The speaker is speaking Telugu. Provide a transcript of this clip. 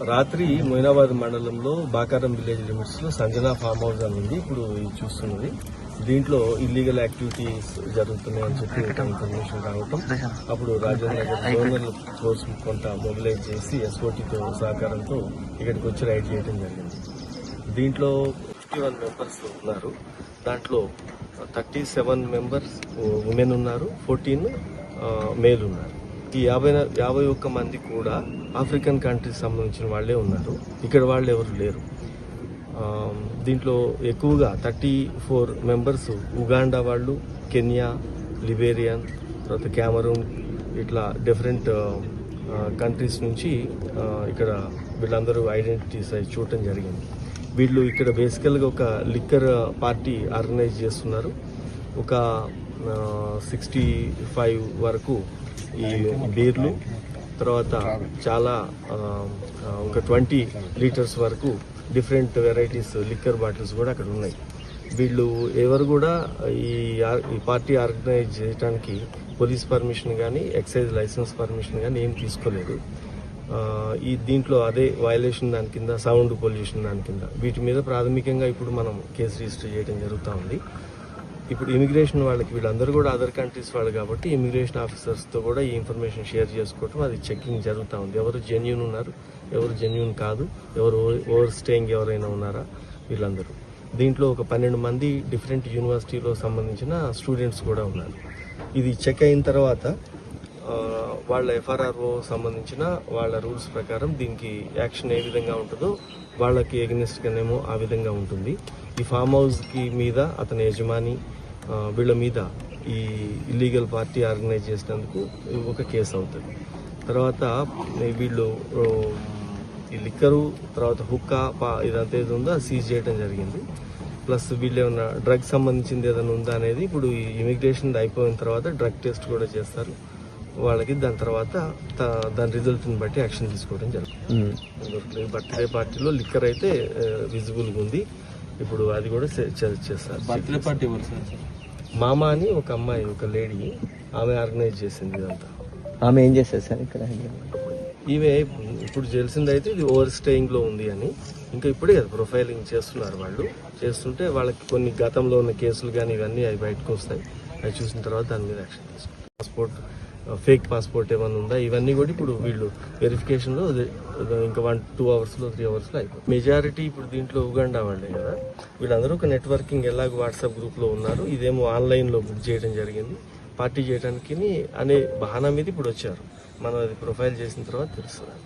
రాత్రి మొయినాబాద్ మండలంలో బాకారం విలేజ్ లిమిట్స్ లో సంజనా ఫామ్ హౌస్ అని ఉంది. ఇప్పుడు ఇది చూస్తున్నది. దీంట్లో ఇల్లీగల్ యాక్టివిటీస్ జరుగుతున్నాయని చెప్పి ఇన్ఫర్మేషన్ రావటం, అప్పుడు రాజేంద్ర నగర్ జోనల్ ఫోర్స్ కొంత మొబిలైజ్ చేసి ఎస్ఓటీతో సహకారంతో ఇక్కడికి వచ్చి రైడ్ చేయడం జరిగింది. దీంట్లో 51 మెంబర్స్ ఉన్నారు. దాంట్లో 37 మెంబర్స్ ఉమెన్ ఉన్నారు, 14 మేల్ ఉన్నారు. ఈ 51 మంది కూడా ఆఫ్రికన్ కంట్రీస్ సంబంధించిన వాళ్లే ఉన్నారు. ఇక్కడ వాళ్ళు ఎవరు లేరు. దీంట్లో ఎక్కువగా 34 మెంబర్స్ ఉగాండా వాళ్ళు, కెన్యా, లిబేరియన్, తర్వాత క్యామరూన్, ఇట్లా డిఫరెంట్ కంట్రీస్ నుంచి ఇక్కడ వీళ్ళందరూ ఐడెంటిటీస్ అయి చూడటం జరిగింది. వీళ్ళు ఇక్కడ బేసికల్గా ఒక లిక్కర్ పార్టీ ఆర్గనైజ్ చేస్తున్నారు. ఒక 65 వరకు ఈ బీర్లు, తర్వాత చాలా ఒక 20 లీటర్స్ వరకు డిఫరెంట్ వెరైటీస్ లిక్కర్ బాటిల్స్ కూడా అక్కడ ఉన్నాయి. వీళ్ళు ఎవరు కూడా ఈ పార్టీ ఆర్గనైజ్ చేయడానికి పోలీస్ పర్మిషన్ కానీ ఎక్సైజ్ లైసెన్స్ పర్మిషన్ కానీ ఏం తీసుకోలేదు. దీంట్లో అదే వయలేషన్ దాని కింద, సౌండ్ పొల్యూషన్ దాని కింద, వీటి మీద ప్రాథమికంగా ఇప్పుడు మనం కేసు రిజిస్టర్ చేయడం జరుగుతూ ఉంది. ఇప్పుడు ఇమిగ్రేషన్ వాళ్ళకి, వీళ్ళందరూ కూడా అదర్ కంట్రీస్ వాళ్ళు కాబట్టి ఇమిగ్రేషన్ ఆఫీసర్స్తో కూడా ఈ ఇన్ఫర్మేషన్ షేర్ చేసుకోవటం, అది చెకింగ్ జరుగుతూ ఉంది. ఎవరు జెన్యూన్ ఉన్నారు, ఎవరు జెన్యూన్ కాదు, ఎవరు ఓవర్ స్టేయింగ్ ఎవరైనా ఉన్నారా, వీళ్ళందరూ. దీంట్లో ఒక 12 మంది డిఫరెంట్ యూనివర్సిటీలో సంబంధించిన స్టూడెంట్స్ కూడా ఉన్నారు. ఇది చెక్ అయిన తర్వాత వాళ్ళ ఎఫ్ఆర్ఆర్ఓ సంబంధించిన వాళ్ళ రూల్స్ ప్రకారం దీనికి యాక్షన్ ఏ విధంగా ఉంటుందో వాళ్ళకి ఎగ్నెస్ట్గానేమో ఆ విధంగా ఉంటుంది. ఈ ఫామ్ హౌస్కి మీద అతని యజమాని వీళ్ళ మీద ఈ ఇల్లీగల్ పార్టీ ఆర్గనైజ్ చేసినందుకు ఒక కేసు అవుతుంది. తర్వాత వీళ్ళు ఈ లిక్కరు, తర్వాత హుక్కా, ఇదంతా ఏది ఉందో అది సీజ్ చేయడం జరిగింది. ప్లస్ వీళ్ళు ఏమన్నా డ్రగ్ సంబంధించింది ఏదైనా ఉందా అనేది ఇప్పుడు ఈ ఇమిగ్రేషన్ అయిపోయిన తర్వాత డ్రగ్ టెస్ట్ కూడా చేస్తారు వాళ్ళకి. దాని తర్వాత దాని రిజల్ట్ని బట్టి యాక్షన్ తీసుకోవడం జరుగుతుంది. బర్త్డే పార్టీలో లిక్కర్ అయితే విజిబుల్గా ఉంది. ఇప్పుడు అది కూడా చేస్తారు. బర్త్డే పార్టీ మామ అని ఒక అమ్మాయి, ఒక లేడీ, ఆమె ఆర్గనైజ్ చేసింది ఇదంతా. ఆమె ఏం చేస్తారు సార్ ఇక్కడ? ఈమె ఇప్పుడు తెలిసింది అయితే ఇది ఓవర్ స్టేయింగ్ లో ఉంది అని. ఇంకా ఇప్పుడే ప్రొఫైలింగ్ చేస్తున్నారు వాళ్ళు. చేస్తుంటే వాళ్ళకి కొన్ని గతంలో ఉన్న కేసులు కానీ ఇవన్నీ అవి బయటకు వస్తాయి. అవి చూసిన తర్వాత దాని మీద యాక్షన్ తీసుకుంటారు. పాస్పోర్ట్, ఫేక్ పాస్పోర్ట్ ఏమైనా ఉందా, ఇవన్నీ కూడా ఇప్పుడు వీళ్ళు వెరిఫికేషన్లో ఇంకా 1-2 అవర్స్లో 3 అవర్స్లో అయిపోతుంది. మెజారిటీ ఇప్పుడు దీంట్లో ఉగాండా వాళ్ళే కదా. వీళ్ళందరూ ఒక నెట్వర్కింగ్ ఎలాగో వాట్సాప్ గ్రూప్లో ఉన్నారు. ఇదేమో ఆన్లైన్లో బుక్ చేయడం జరిగింది. పార్టీ చేయడానికి అనే బహానా మీద ఇప్పుడు వచ్చారు. మనం అది ప్రొఫైల్ చేసిన తర్వాత తెలుస్తుంది.